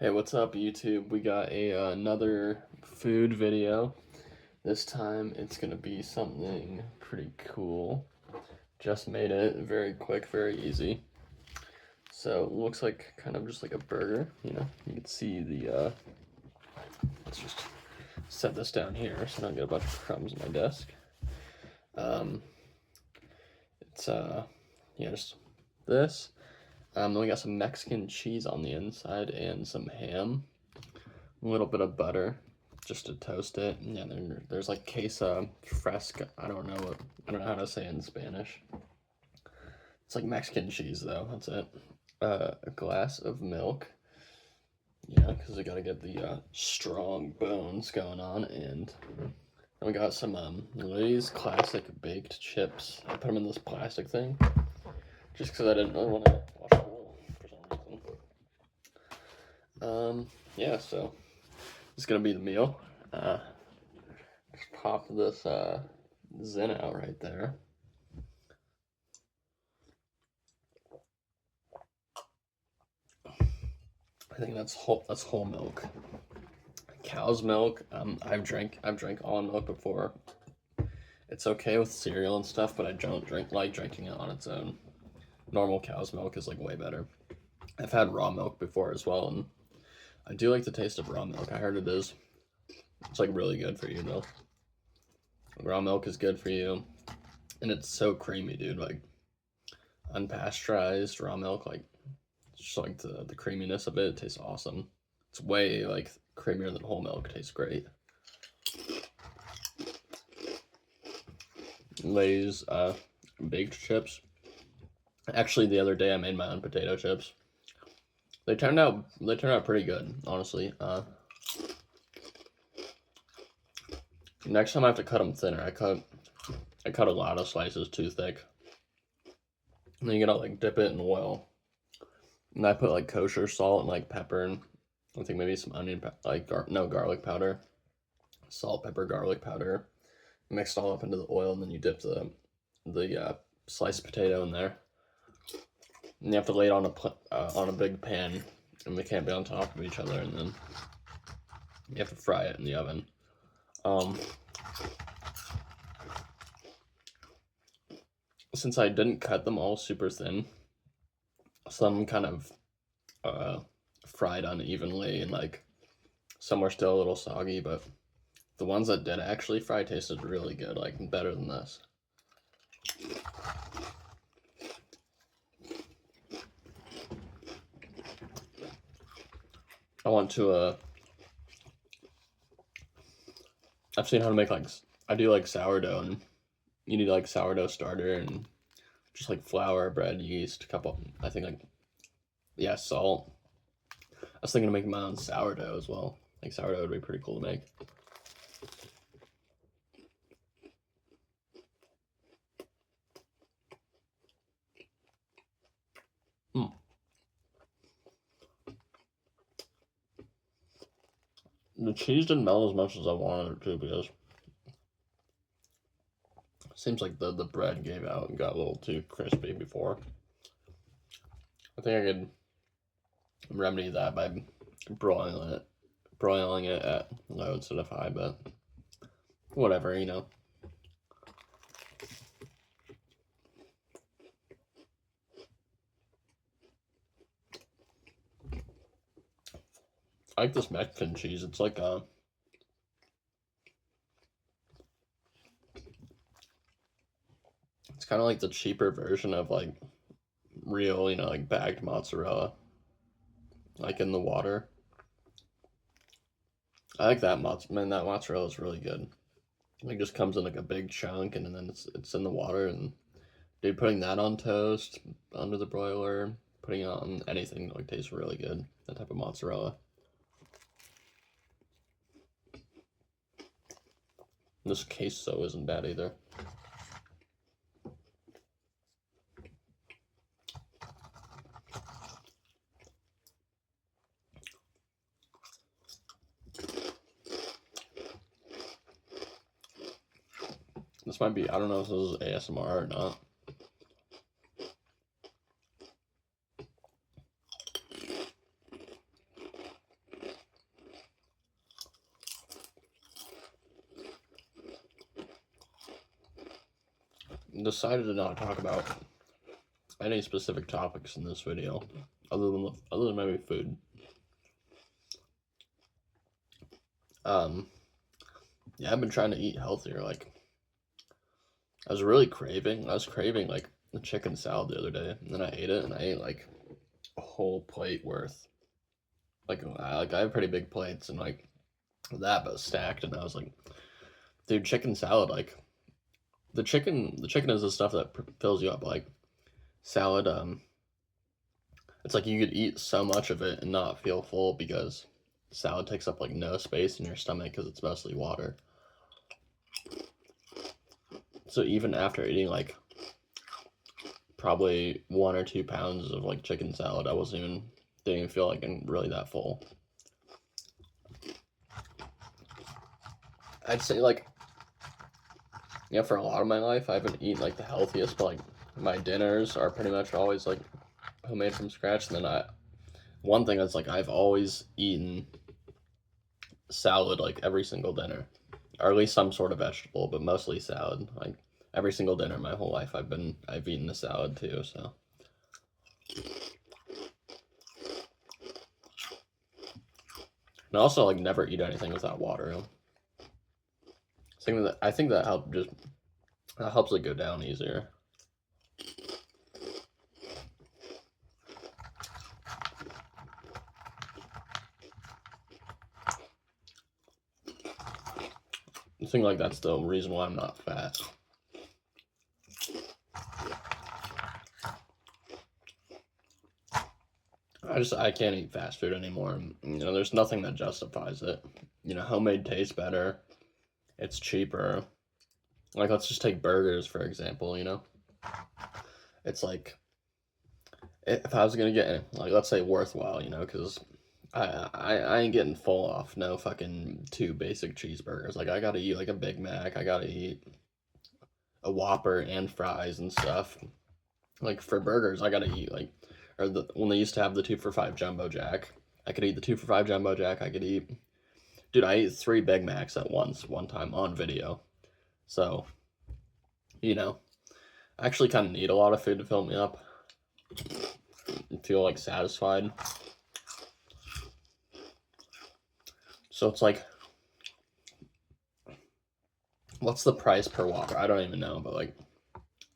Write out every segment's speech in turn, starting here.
Hey, what's up, YouTube? We got another food video. This time it's gonna be something pretty cool. Just made it very quick, very easy. So it looks like kind of just like a burger, you know. You can see let's just set this down here so I don't get a bunch of crumbs on my desk. Um, it's yeah, just this. Then we got some Mexican cheese on the inside and some ham. A little bit of butter just to toast it. Yeah, there's like queso fresca. I don't know how to say it in Spanish. It's like Mexican cheese though. That's it. A glass of milk. Yeah, because we gotta get the strong bones going on, and then we got some Lay's classic baked chips. I put them in this plastic thing just because I didn't really want to wash them all for some reason. Yeah, so this is gonna be the meal. Just pop this Zen out right there. I think that's whole milk. Cow's milk. I've drank almond milk before. It's okay with cereal and stuff, but I don't like drinking it on its own. Normal cow's milk is like way better. I've had raw milk before as well, and I do like the taste of raw milk. I heard it's like really good for you though. Raw milk is good for you, and it's so creamy, dude. Like unpasteurized raw milk, like just like the creaminess of it tastes awesome. It's way like creamier than whole milk. Tastes great. Lay's baked chips. Actually, the other day I made my own potato chips. They turned out pretty good, honestly. Next time I have to cut them thinner. I cut a lot of slices too thick. And then you gotta like dip it in oil. And I put like kosher salt and like pepper and I think maybe some onion, garlic powder, salt, pepper, garlic powder, mixed all up into the oil, and then you dip the sliced potato in there. And you have to lay it on a big pan, and they can't be on top of each other, and then you have to fry it in the oven. Since I didn't cut them all super thin, some kind of fried unevenly, and like some were still a little soggy, but the ones that did actually fry tasted really good, like better than this. I want to I've seen how to make I do like sourdough, and you need like sourdough starter and just like flour, bread, yeast, a couple, I think like, yeah, salt. I was thinking of making my own sourdough as well. Like sourdough would be pretty cool to make. The cheese didn't melt as much as I wanted it to, because it seems like the bread gave out and got a little too crispy before. I think I could remedy that by broiling it at low instead of high, but whatever, you know. I like this Mexican cheese. It's like it's kind of like the cheaper version of like real, like bagged mozzarella, like in the water. I like that that mozzarella is really good. Like just comes in like a big chunk, and then it's in the water, and dude, putting that on toast under the broiler, putting it on anything like tastes really good. That type of mozzarella. This queso isn't bad either. This might be, I don't know if this is ASMR or not. decided to not talk about any specific topics in this video, other than maybe food. Yeah, I've been trying to eat healthier. Like, I was craving like the chicken salad the other day, and then I ate it, and I ate like a whole plate worth. Like I have pretty big plates, and like that, but stacked, and I was like, dude, chicken salad, like the chicken is the stuff that fills you up. Like salad, it's like you could eat so much of it and not feel full because salad takes up like no space in your stomach because it's mostly water. So even after eating like probably 1 or 2 pounds of like chicken salad, didn't even feel like I'm really that full. I'd say like, yeah, for a lot of my life I haven't eaten like the healthiest, but like my dinners are pretty much always like homemade from scratch. And then one thing that's like I've always eaten salad like every single dinner, or at least some sort of vegetable, but mostly salad. Like every single dinner my whole life I've eaten a salad too. So and also like never eat anything without water. I think that helps it go down easier. I think like that's the reason why I'm not fat. I can't eat fast food anymore. There's nothing that justifies it. Homemade tastes better. It's cheaper. Like let's just take burgers for example. It's like if I was gonna get like let's say worthwhile, because I ain't getting full off no fucking 2 basic cheeseburgers. Like I gotta eat like a Big Mac. I gotta eat a Whopper and fries and stuff. Like for burgers, I gotta eat like, when they used to have the 2 for $5 Jumbo Jack, I could eat the 2 for $5 Jumbo Jack. Dude, I ate 3 Big Macs at once, one time on video. So, I actually kind of need a lot of food to fill me up and feel like satisfied. So it's like, what's the price per Whopper? I don't even know, but like,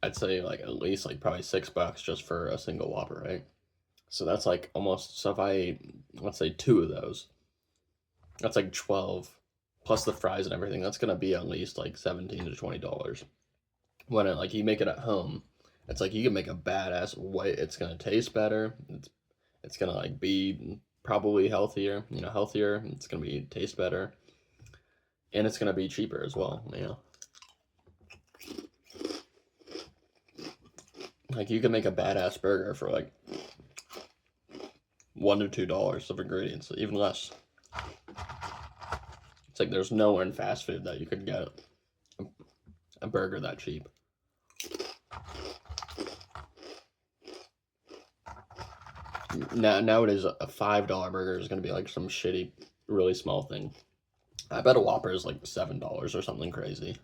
I'd say like at least like probably $6 just for a single Whopper, right? So that's like almost, so if I ate, let's say 2 of those, that's like 12 plus the fries and everything. That's gonna be at least like $17 to $20. When you make it at home, it's like you can make a badass white. It's gonna taste better. It's gonna like be probably healthier. Healthier. It's gonna taste better, and it's gonna be cheaper as well. Like you can make a badass burger for like $1 to $2 of ingredients, even less. It's like there's nowhere in fast food that you could get a burger that cheap. Nowadays, a $5 burger is gonna be like some shitty, really small thing. I bet a Whopper is like $7 or something crazy.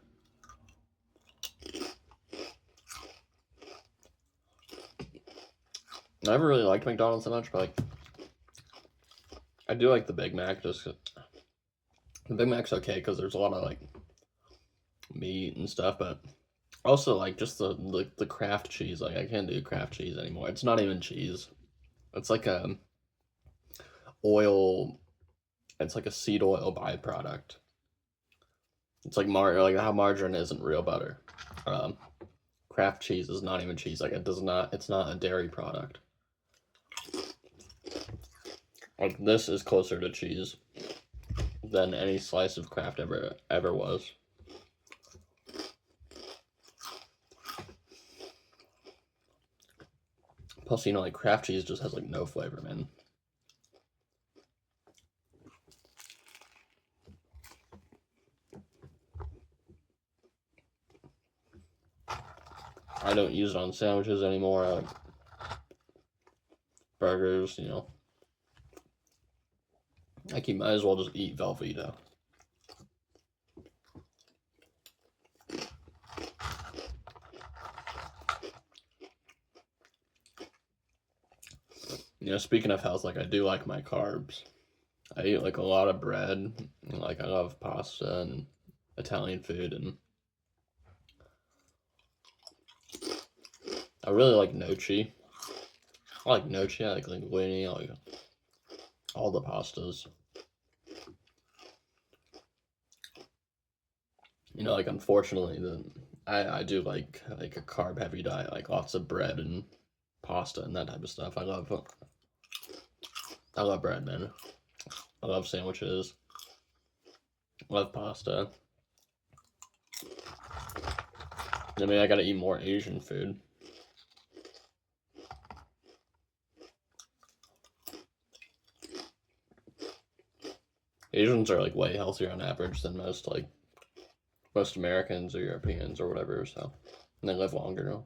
I never really liked McDonald's so much, but like I do like the Big Mac. Just the Big Mac's okay because there's a lot of like meat and stuff, but also like just the Kraft cheese. Like I can't do Kraft cheese anymore. It's not even cheese. It's like a oil. It's like a seed oil byproduct. It's like how margarine isn't real butter. Kraft cheese is not even cheese. Like it's not a dairy product. Like this is closer to cheese than any slice of Kraft ever was. Plus, like Kraft cheese just has like no flavor, man. I don't use it on sandwiches anymore. I like burgers, you might as well just eat Velveeta. speaking of health, like I do like my carbs. I eat like a lot of bread, and, like I love pasta and Italian food, and I really like gnocchi. I like gnocchi, I like linguine, I like all the pastas. Like unfortunately, I do like a carb heavy diet, like lots of bread and pasta and that type of stuff. I love bread, man. I love sandwiches. I love pasta. I mean, I gotta eat more Asian food. Asians are like way healthier on average than most Americans or Europeans or whatever, so and they live longer.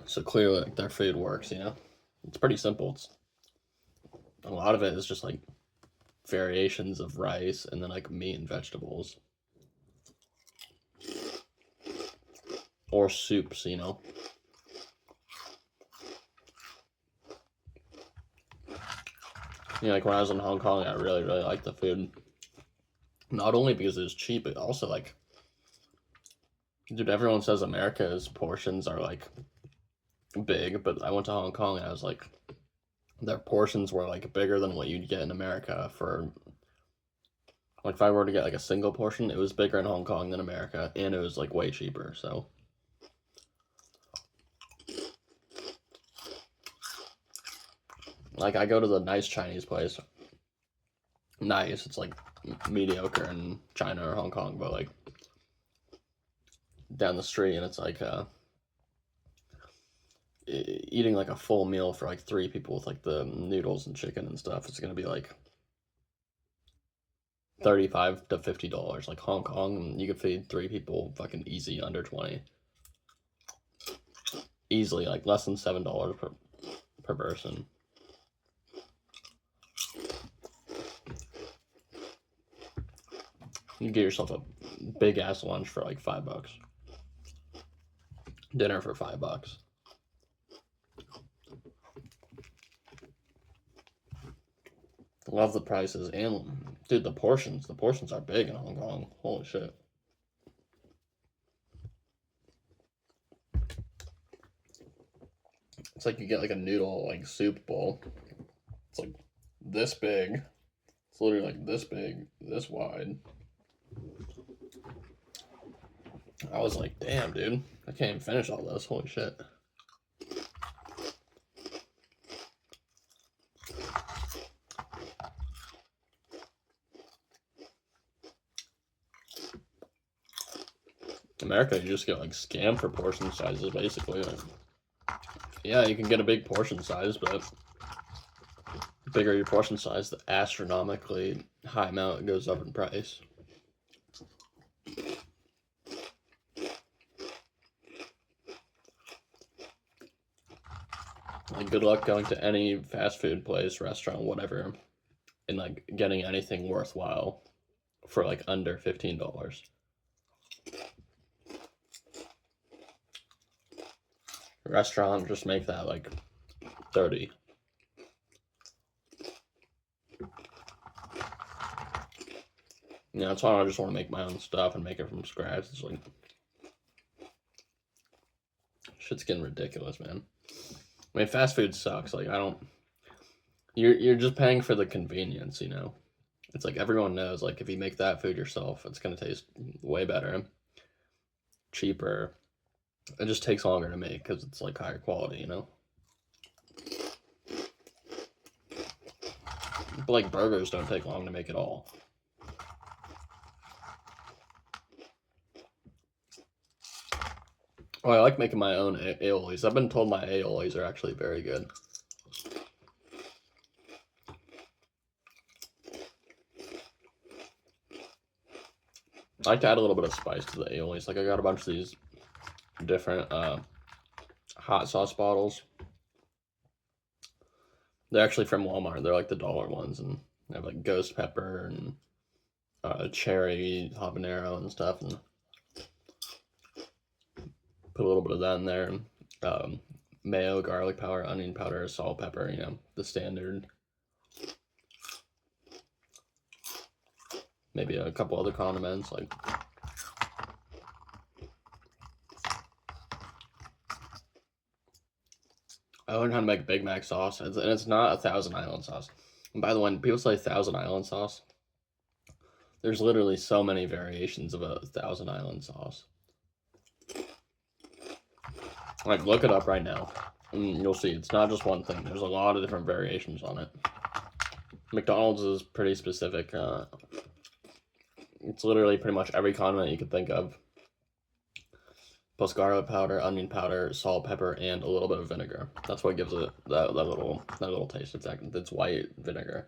So clearly, like their food works. It's pretty simple. A lot of it is just like variations of rice and then like meat and vegetables or soups. Like when I was in Hong Kong, I really really liked the food. Not only because it was cheap, but also like, dude, everyone says America's portions are like big, but I went to Hong Kong and I was like, their portions were like bigger than what you'd get in America for like if I were to get like a single portion, it was bigger in Hong Kong than America, and it was like way cheaper. So like I go to the nice Chinese place. Nice, it's like mediocre in China or Hong Kong, but like down the street, and it's like eating like a full meal for like 3 people with like the noodles and chicken and stuff. It's gonna be like $35 to $50. Like Hong Kong, you could feed 3 people fucking easy under 20. Easily, like less than $7 per person. You get yourself a big ass lunch for like $5. Dinner for $5. Love the prices, and dude, the portions are big in Hong Kong. Holy shit. It's like you get like a noodle like soup bowl. It's like this big. It's literally like this big, this wide. I was like, damn, dude, I can't even finish all this. Holy shit. America, you just get like scammed for portion sizes, basically. Like, yeah, you can get a big portion size, but the bigger your portion size, the astronomically high amount goes up in price. Like, good luck going to any fast food place, restaurant, whatever, and like getting anything worthwhile for like under $15. Restaurant, just make that like 30. That's why I just want to make my own stuff and make it from scratch. It's like shit's getting ridiculous, man. I mean, fast food sucks. Like, I don't. You're just paying for the convenience, It's like everyone knows, like, if you make that food yourself, it's gonna taste way better, cheaper. It just takes longer to make because it's like higher quality, But like burgers don't take long to make at all. Oh, I like making my own aiolis. I've been told my aiolis are actually very good. I like to add a little bit of spice to the aiolis. Like I got a bunch of these different hot sauce bottles. They're actually from Walmart. They're like the dollar ones, and they have like ghost pepper and cherry habanero and stuff, and put a little bit of that in there. mayo, garlic powder, onion powder, salt, pepper, you know, the standard. Maybe a couple other condiments like I learned how to make Big Mac sauce, and it's not a Thousand Island sauce. And by the way, when people say Thousand Island sauce, there's literally so many variations of a Thousand Island sauce. Like, look it up right now, and you'll see it's not just one thing. There's a lot of different variations on it. McDonald's is pretty specific. It's literally pretty much every condiment you can think of, plus garlic powder, onion powder, salt, pepper, and a little bit of vinegar. That's what gives it that little taste. It's white vinegar.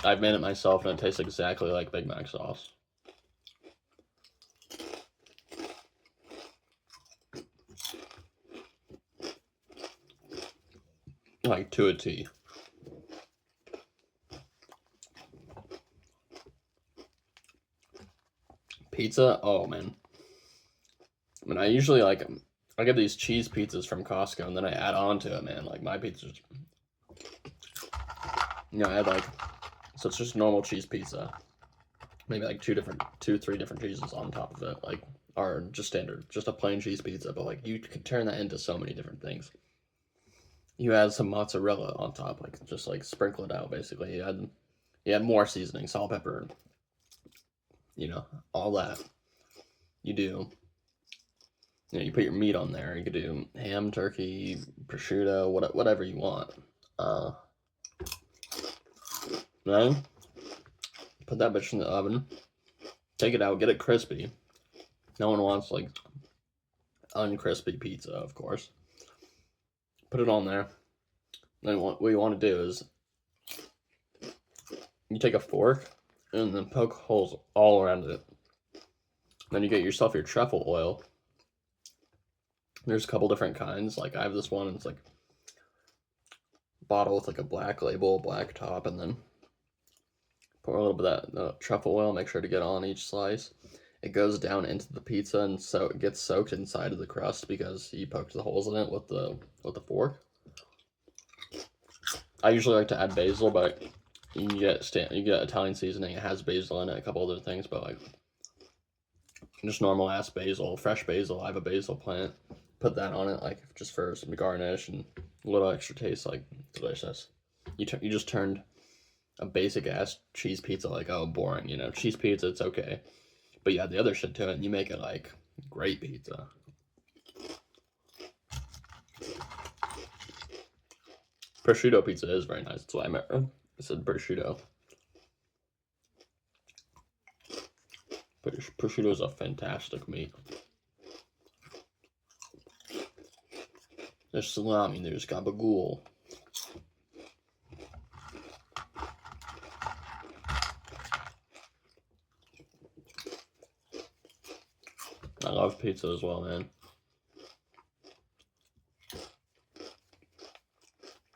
I've made it myself, and it tastes exactly like Big Mac sauce. Like, to a T. Pizza? Oh, man. I mean, I usually, like, I get these cheese pizzas from Costco, and then I add on to it, man. Like, my pizza's... You know, I add, like... So it's just normal cheese pizza. Maybe, like, three different cheeses on top of it. Like, or just standard. Just a plain cheese pizza. But, like, you can turn that into so many different things. You add some mozzarella on top. Like, just, like, sprinkle it out, basically. You add more seasoning, salt, pepper, you know, all that. You do. You know, you put your meat on there. You could do ham, turkey, prosciutto, whatever you want. Then put that bitch in the oven. Take it out. Get it crispy. No one wants like uncrispy pizza, of course. Put it on there. Then what you want to do is you take a fork and then poke holes all around it. Then you get yourself your truffle oil. There's a couple different kinds. Like I have this one. It's like bottle with like a black label, black top, and then pour a little bit of that truffle oil. Make sure to get on each slice. It goes down into the pizza, and so it gets soaked inside of the crust because you poked the holes in it with the fork. I usually like to add basil, but you can get Italian seasoning. It has basil in it, a couple other things, but like just normal ass basil, fresh basil. I have a basil plant. Put that on it, like just for some garnish and a little extra taste. Like delicious. You just turned a basic ass cheese pizza like, oh, boring. You know, cheese pizza, it's okay, but you add the other shit to it, and you make it like great pizza. Prosciutto pizza is very nice. That's why I said prosciutto. Prosciutto is a fantastic meat. There's salami, there's gabagool. I love pizza as well, man.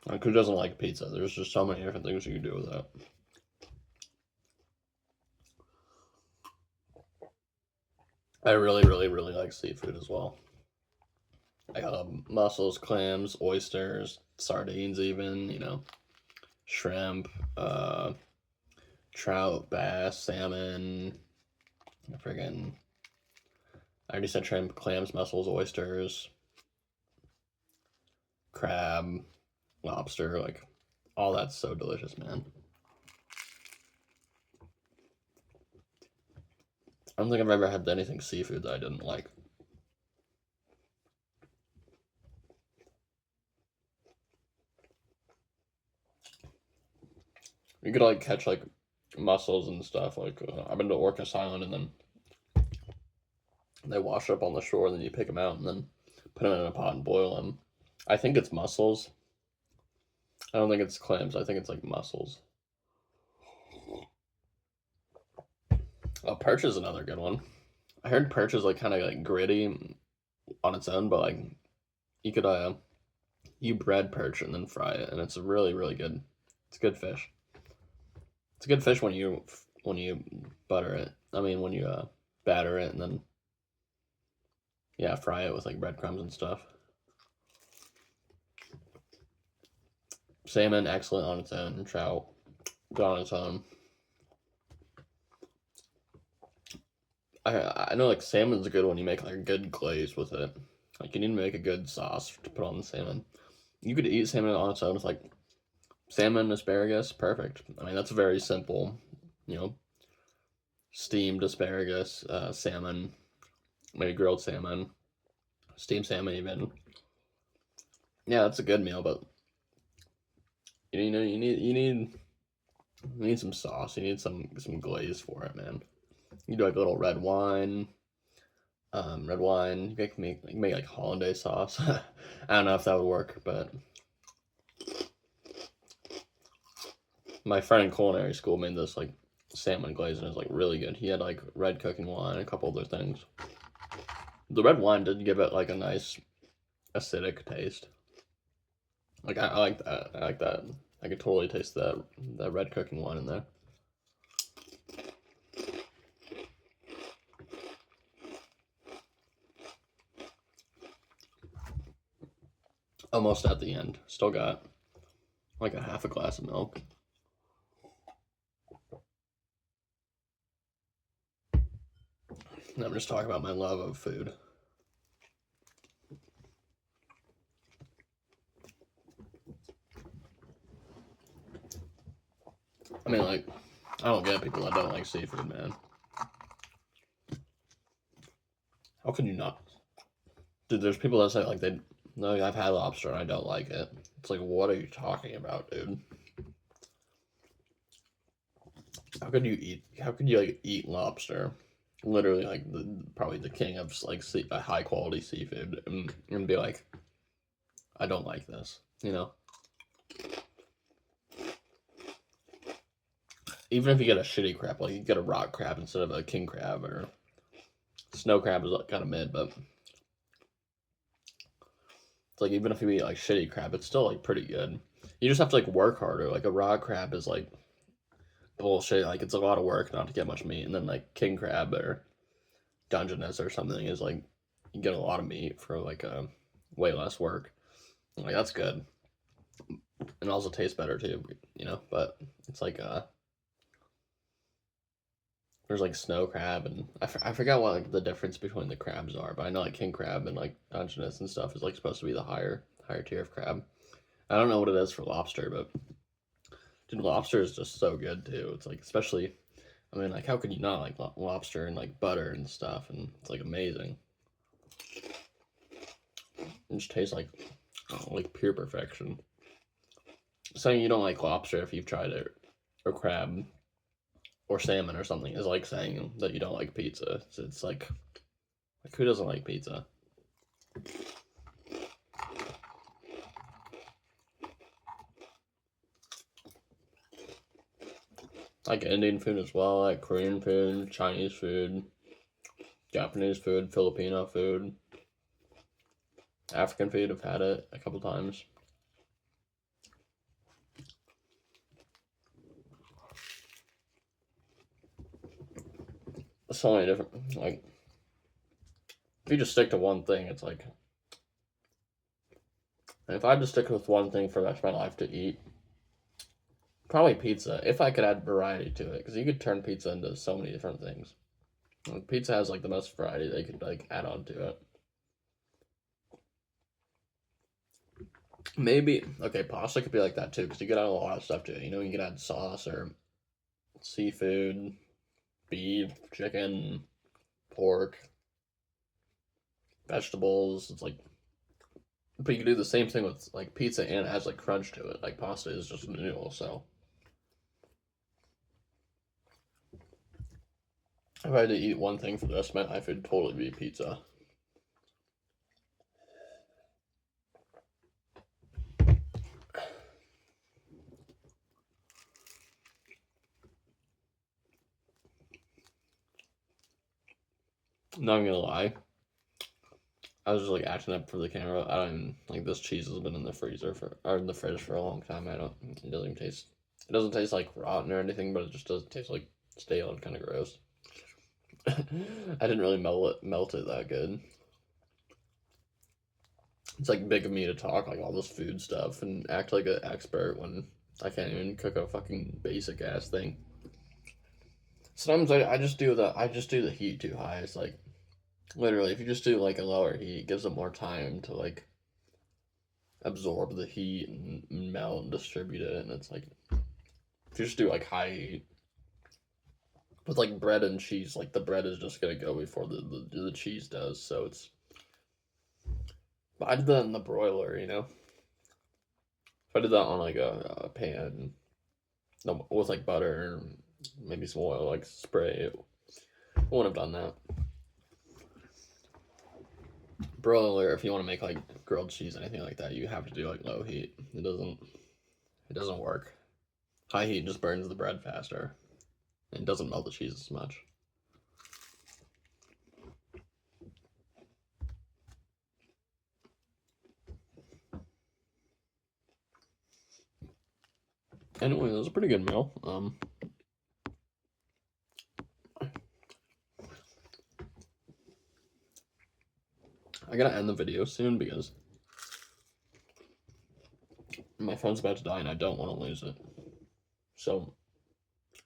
Like, who doesn't like pizza? There's just so many different things you can do with that. I really, really, really like seafood as well. I got mussels, clams, oysters, sardines even, you know, shrimp, trout, bass, salmon, I already said shrimp, clams, mussels, oysters, crab, lobster, like, all that's so delicious, man. I don't think I've ever had anything seafood that I didn't like. You could like catch like mussels and stuff. Like I've been to Orcas Island, and then they wash up on the shore, and then you pick them out and then put them in a pot and boil them. I think it's mussels. I don't think it's clams. I think it's like mussels. Perch is another good one. I heard perch is like kind of like gritty on its own, but like you could you bread perch and then fry it, and it's really really good. It's good fish. It's a good fish when you butter it. I mean when you batter it and then Yeah, fry it with like breadcrumbs and stuff. Salmon, excellent on its own. Trout, good on its own. I know like salmon's good when you make like a good glaze with it. Like you need to make a good sauce to put on the salmon. You could eat salmon on its own with like salmon, asparagus, perfect. I mean that's very simple, you know, steamed asparagus, salmon, maybe grilled salmon, steamed salmon even. Yeah, that's a good meal, but you know you need some sauce. You need some glaze for it, man. You do like a little red wine. Red wine. You can make like hollandaise sauce. I don't know if that would work, but my friend in culinary school made this like salmon glaze and it was like really good. He had like red cooking wine, and a couple other things. The red wine did give it like a nice acidic taste. Like I like that. I like that. I could totally taste that red cooking wine in there. Almost at the end. Still got like a half a glass of milk. And I'm just talking about my love of food. I mean, like, I don't get people that don't like seafood, man. How can you not? Dude, there's people that say, like, no, I've had lobster and I don't like it. It's like, what are you talking about, dude? How could you, like, eat lobster? Literally, like, probably the king of, like, high quality seafood and be like, I don't like this, you know? Even if you get a shitty crab, like, you get a rock crab instead of a king crab, or snow crab is like, kind of mid, but it's like even if you eat like shitty crab, it's still like pretty good. You just have to like work harder. Like a raw crab is like bullshit. Like it's a lot of work not to get much meat, and then like king crab or Dungeness or something is like you get a lot of meat for like way less work. Like that's good, and also tastes better too. You know, but it's like there's like snow crab and I forgot what like the difference between the crabs are, but I know like king crab and like Dungeness and stuff is like supposed to be the higher tier of crab. I don't know what it is for lobster, but dude, lobster is just so good too. It's like especially, I mean, like how could you not like lobster and like butter and stuff, and it's like amazing. It just tastes like pure perfection. Saying you don't like lobster if you've tried it, or crab, or salmon or something is like saying that you don't like pizza. It's like who doesn't like pizza? I like Indian food as well. I like Korean food, Chinese food, Japanese food, Filipino food, African food. I've had it a couple times. So many different, like, if you just stick to one thing, it's like, if I had to stick with one thing for the rest of my life to eat, probably pizza. If I could add variety to it, because you could turn pizza into so many different things. Like, pizza has like the most variety they could like add on to it. Maybe okay, pasta could be like that too, because you could add a lot of stuff to it. You know, you could add sauce or seafood, beef, chicken, pork, vegetables. It's like, but you can do the same thing with like pizza and it has like crunch to it. Like pasta is just a noodle, so if I had to eat one thing for the rest of my life, it'd totally be pizza. Not gonna lie, I was just like acting up for the camera. I don't even, like this cheese has been in the freezer or in the fridge for a long time. I don't. It doesn't even taste. It doesn't taste like rotten or anything, but it just doesn't taste like stale and kind of gross. I didn't really melt it that good. It's like big of me to talk like all this food stuff and act like an expert when I can't even cook a fucking basic ass thing. Sometimes I just do the heat too high. It's like literally if you just do like a lower heat, it gives it more time to like absorb the heat and melt and distribute it. And it's like if you just do like high heat with like bread and cheese, like the bread is just gonna go before the cheese does. So it's but I did that in the broiler, you know. If I did that on like a pan with like butter, maybe some oil, like spray, I wouldn't have done that. Broiler, if you want to make like grilled cheese, anything like that, you have to do like low heat. It doesn't work. High heat just burns the bread faster. And doesn't melt the cheese as much. Anyway, it was a pretty good meal. I gotta end the video soon because my phone's about to die and I don't want to lose it. So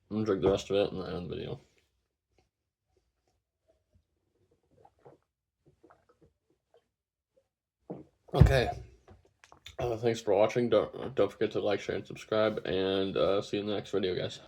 I'm gonna drink the rest of it and then end the video. Okay. Thanks for watching. Don't forget to like, share, and subscribe. And see you in the next video, guys.